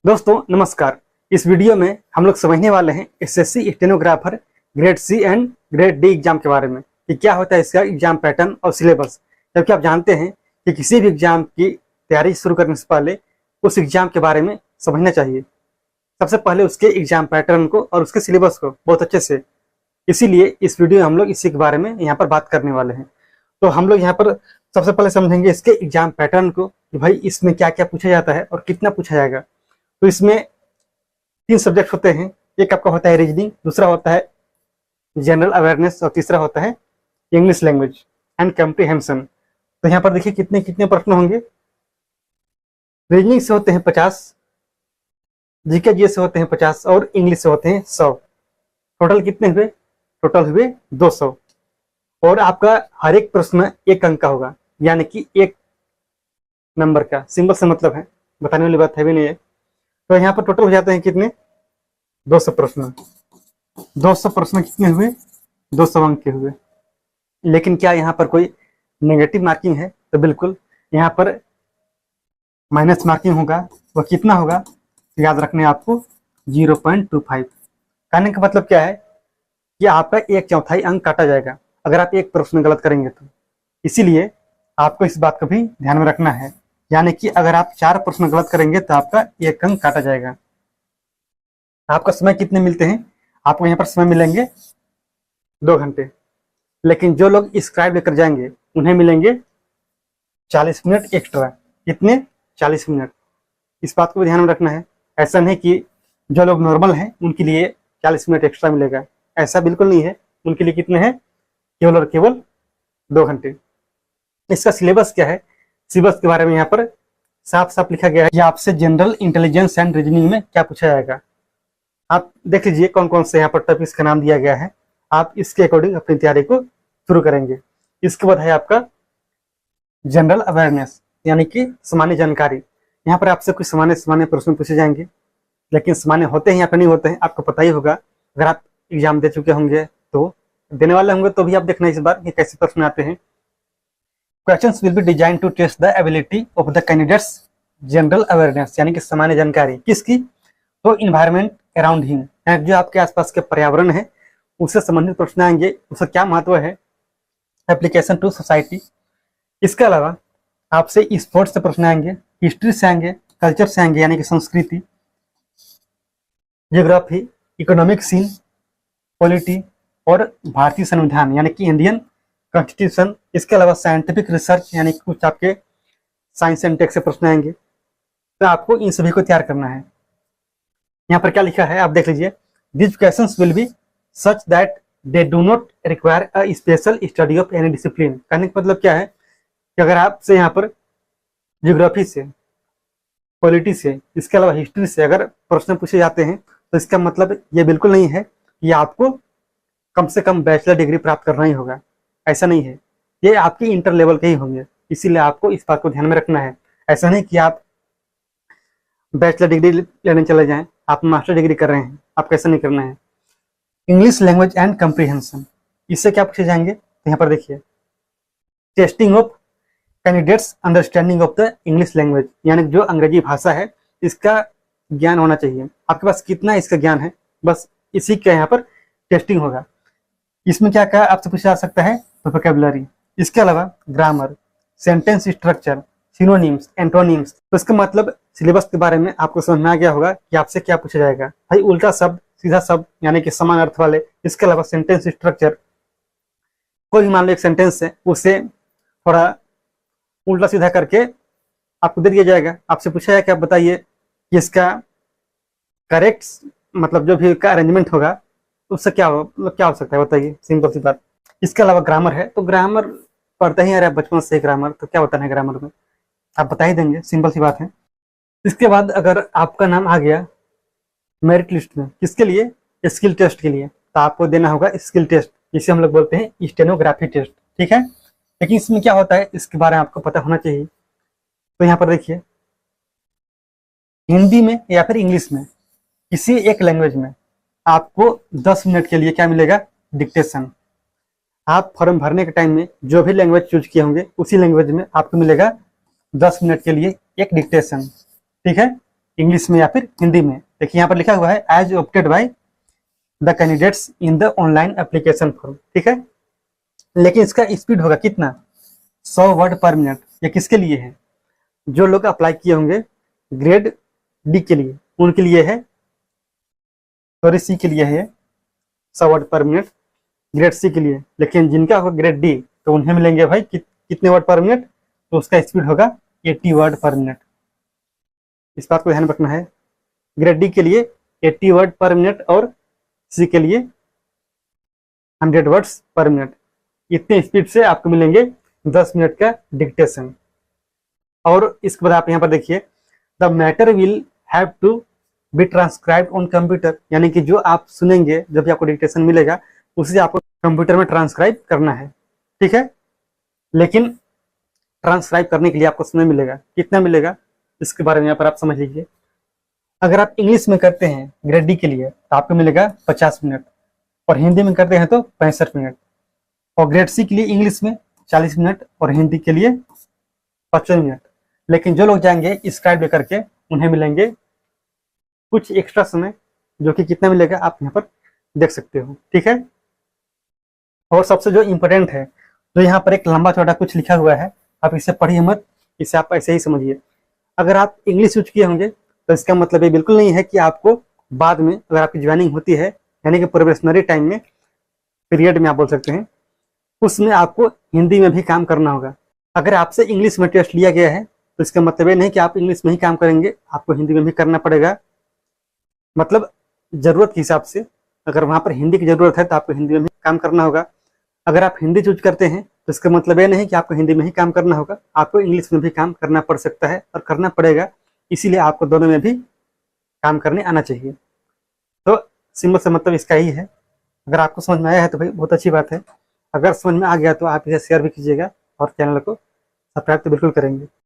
दोस्तों नमस्कार। इस वीडियो में हम लोग समझने वाले हैं SSC stenographer grade C and grade D exam के बारे में कि क्या होता है इसका एग्जाम पैटर्न और सिलेबस। जबकि आप जानते हैं कि किसी भी एग्जाम की तैयारी शुरू करने से पहले उस एग्जाम के बारे में समझना चाहिए। सबसे पहले उसके एग्जाम पैटर्न को और उसके सिलेबस को बहुत अच्छे से। इसीलिए इस वीडियो में हम लोग इसी के बारे में यहाँ पर बात करने वाले हैं। तो हम लोग यहाँ पर सबसे पहले समझेंगे इसके एग्जाम पैटर्न को कि भाई इसमें क्या क्या पूछा जाता है और कितना पूछा जाएगा। तो इसमें 3 सब्जेक्ट होते हैं। एक आपका होता है रीजनिंग, दूसरा होता है जनरल अवेयरनेस और तीसरा होता है इंग्लिश लैंग्वेज एंड कॉम्प्रिहेंशन। तो यहाँ पर देखिए कितने कितने प्रश्न होंगे। रीजनिंग से होते हैं 50, जीके जी से होते हैं 50 और इंग्लिश से होते हैं 100। टोटल कितने हुए? टोटल हुए 200। और आपका हर एक प्रश्न 1 अंक का होगा, यानी कि 1 नंबर का। सिंबल से मतलब है, बताने वाली बात है भी नहीं है। तो यहाँ पर टोटल हो जाते हैं कितने? 200 प्रश्न। 200 प्रश्न कितने हुए? 200 अंक के हुए। लेकिन क्या यहाँ पर कोई नेगेटिव मार्किंग है? तो बिल्कुल यहाँ पर माइनस मार्किंग होगा। वह कितना होगा? तो याद रखने आपको 0.25। कहने का मतलब क्या है कि आपका 1/4 अंक काटा जाएगा अगर आप एक प्रश्न गलत करेंगे तो। इसीलिए आपको इस बात को भी ध्यान में रखना है, यानी कि अगर आप 4 प्रश्न गलत करेंगे तो आपका 1 अंक काटा जाएगा। आपका समय कितने मिलते हैं? आपको यहाँ पर समय मिलेंगे 2 घंटे। लेकिन जो लोग स्क्राइब लेकर जाएंगे उन्हें मिलेंगे 40 मिनट एक्स्ट्रा। कितने? 40 मिनट। इस बात को भी ध्यान में रखना है। ऐसा नहीं कि जो लोग नॉर्मल हैं उनके लिए 40 मिनट एक्स्ट्रा मिलेगा, ऐसा बिल्कुल नहीं है। उनके लिए कितने हैं? केवल और केवल 2 घंटे। इसका सिलेबस क्या है? सिलेबस के बारे में यहाँ पर साफ साफ लिखा गया है कि आपसे जनरल इंटेलिजेंस एंड रीजनिंग में क्या पूछा जाएगा। आप देख लीजिए कौन कौन से यहाँ पर टॉपिक्स का नाम दिया गया है। आप इसके अकॉर्डिंग अपनी तैयारी को शुरू करेंगे। इसके बाद है आपका जनरल अवेयरनेस, यानी कि सामान्य जानकारी। यहाँ पर आपसे कुछ सामान्य प्रश्न पूछे जाएंगे, लेकिन सामान्य होते हैं या फिर नहीं होते हैं आपको पता ही होगा। अगर आप एग्जाम दे चुके होंगे तो, देने वाले होंगे तो भी आप देखना इस बार कि कैसे प्रश्न आते हैं। Questions will be designed to test the ability of the candidates general awareness, यानी कि सामान्य जानकारी किसकी? तो इन्वायरमेंट अराउंड हिम, जो आपके आसपास के पर्यावरण है उससे संबंधित प्रश्न आएंगे। उसका क्या महत्व है? Application to society. इसके अलावा आपसे स्पोर्ट्स से प्रश्न आएंगे, हिस्ट्री से आएंगे, कल्चर से आएंगे यानी कि संस्कृति, ज्योग्राफी, इकोनॉमिक सीन, पॉलिटी और भारतीय संविधान यानी कि इंडियन कॉन्स्टिट्यूशन। इसके अलावा साइंटिफिक रिसर्च यानी कुछ आपके साइंस एंड टेक से प्रश्न आएंगे। तो आपको इन सभी को तैयार करना है। यहाँ पर क्या लिखा है आप देख लीजिए। This questions will be such that they do not require a special study of any discipline. कहने का मतलब क्या है कि अगर आपसे यहाँ पर ज्योग्राफी से, पॉलिटी से, इसके अलावा हिस्ट्री से अगर प्रश्न पूछे जाते हैं तो इसका मतलब ये बिल्कुल नहीं है कि आपको कम से कम बैचलर डिग्री प्राप्त करना ही होगा। ऐसा नहीं है, ये आपके इंटर लेवल के ही होंगे। इसीलिए आपको इस बात को ध्यान में रखना है। ऐसा नहीं कि आप बैचलर डिग्री लेने चले जाएं, आप मास्टर डिग्री कर रहे हैं, आपको ऐसा नहीं करना है। इंग्लिश लैंग्वेज एंड कॉम्प्रिहेंशन, इससे क्या पूछे जाएंगे? तो यहाँ पर देखिए, testing of candidates understanding of the English language, यानी जो अंग्रेजी भाषा है इसका ज्ञान होना चाहिए। आपके पास कितना इसका ज्ञान है, बस इसी का यहाँ पर टेस्टिंग होगा। इसमें क्या क्या आपसे पूछा जा सकता है? तो वोकैबुलरी, इसके अलावा grammar, sentence structure, synonyms, antonyms. तो इसका मतलब सिलेबस के बारे में आपको समझ में आ गया होगा कि आपसे क्या पूछा जाएगा। भाई उल्टा शब्द, सीधा शब्द यानी कि समान अर्थ वाले। इसके अलावा सेंटेंस स्ट्रक्चर, कोई भी मान लो एक सेंटेंस है उसे थोड़ा उल्टा सीधा करके आपको दे दिया जाएगा। आपसे पूछा जाएगा कि आप बताइए कि इसका करेक्ट मतलब जो भी इसका अरेंजमेंट होगा उससे क्या हो सकता है, बताइए। सिंपल सी बात। इसके अलावा ग्रामर है, तो ग्रामर पढ़ते ही आ रहे बचपन से ग्रामर, तो क्या होता है ग्रामर में आप बता ही देंगे, सिंपल सी बात है। इसके बाद अगर आपका नाम आ गया मेरिट लिस्ट में, किसके लिए? स्किल टेस्ट के लिए, तो आपको देना होगा स्किल टेस्ट, जिसे हम लोग बोलते हैं स्टेनोग्राफी टेस्ट। ठीक है, लेकिन इसमें क्या होता है इसके बारे में आपको पता होना चाहिए। तो यहाँ पर देखिए, हिंदी में या फिर इंग्लिश में, किसी एक लैंग्वेज में आपको 10 मिनट के लिए क्या मिलेगा? डिक्टेशन। आप फॉर्म भरने के टाइम में जो भी लैंग्वेज चूज किए होंगे उसी लैंग्वेज में आपको मिलेगा 10 मिनट के लिए एक डिक्टेशन। ठीक है, इंग्लिश में या फिर हिंदी में। देखिए यहाँ पर लिखा हुआ है as opted by the candidates in the online application form, ठीक है। लेकिन इसका स्पीड होगा कितना, 100 वर्ड पर मिनट। ये किसके लिए है, जो लोग अप्लाई किए होंगे ग्रेड डी के लिए, उनके लिए है, सॉरी सी के लिए है 100 वर्ड पर मिनट ग्रेड सी के लिए। लेकिन जिनका होगा ग्रेड डी तो उन्हें मिलेंगे भाई कितने वर्ड पर मिनट, तो उसका स्पीड होगा 80 वर्ड पर मिनट। इस बात को ध्यान रखना है, ग्रेड डी के लिए 80 वर्ड पर मिनट और सी के लिए 100 वर्ड्स पर मिनट। इतने स्पीड से आपको मिलेंगे 10 मिनट का डिक्टेशन। और इसके बाद आप यहाँ पर देखिए the matter will have to be transcribed on computer, यानी कि जो आप सुनेंगे जब भी आपको डिक्टेशन मिलेगा उसे आपको कंप्यूटर में ट्रांसक्राइब करना है, ठीक है। लेकिन ट्रांसक्राइब करने के लिए आपको समय मिलेगा, कितना मिलेगा इसके बारे में यहाँ पर आप समझ लीजिए। अगर आप इंग्लिश में करते हैं ग्रेड डी के लिए तो आपको मिलेगा 50 मिनट, और हिंदी में करते हैं तो 65 मिनट, और ग्रेड सी के लिए इंग्लिश में 40 मिनट और हिंदी के लिए 55 मिनट। लेकिन जो लोग जाएंगे स्क्राइब लेकर के उन्हें मिलेंगे कुछ एक्स्ट्रा समय, जो कि कितना मिलेगा आप यहाँ पर देख सकते हो, ठीक है। और सबसे जो इम्पोर्टेंट है, जो यहाँ पर एक लंबा चौड़ा कुछ लिखा हुआ है, आप इसे पढ़िए मत, इसे आप ऐसे ही समझिए। अगर आप इंग्लिश यूज किए होंगे तो इसका मतलब ये बिल्कुल नहीं है कि आपको बाद में अगर आपकी ज्वाइनिंग होती है, यानी कि प्रोबेशनरी टाइम में, पीरियड में आप बोल सकते हैं, उसमें आपको हिंदी में भी काम करना होगा। अगर आपसे इंग्लिश में टेस्ट लिया गया है तो इसका मतलब ये नहीं कि आप इंग्लिश में ही काम करेंगे, आपको हिंदी में भी करना पड़ेगा। मतलब जरूरत के हिसाब से, अगर वहाँ पर हिंदी की जरूरत है तो आपको हिंदी में भी काम करना होगा। अगर आप हिंदी चूज करते हैं तो इसका मतलब ये नहीं कि आपको हिंदी में ही काम करना होगा, आपको इंग्लिश में भी काम करना पड़ सकता है और करना पड़ेगा। इसीलिए आपको दोनों में भी काम करने आना चाहिए। तो सिंपल से मतलब इसका ही है। अगर आपको समझ में आया है तो भाई बहुत अच्छी बात है, अगर समझ में आ गया तो आप इसे शेयर भी कीजिएगा और चैनल को सब्सक्राइब तो बिल्कुल करेंगे।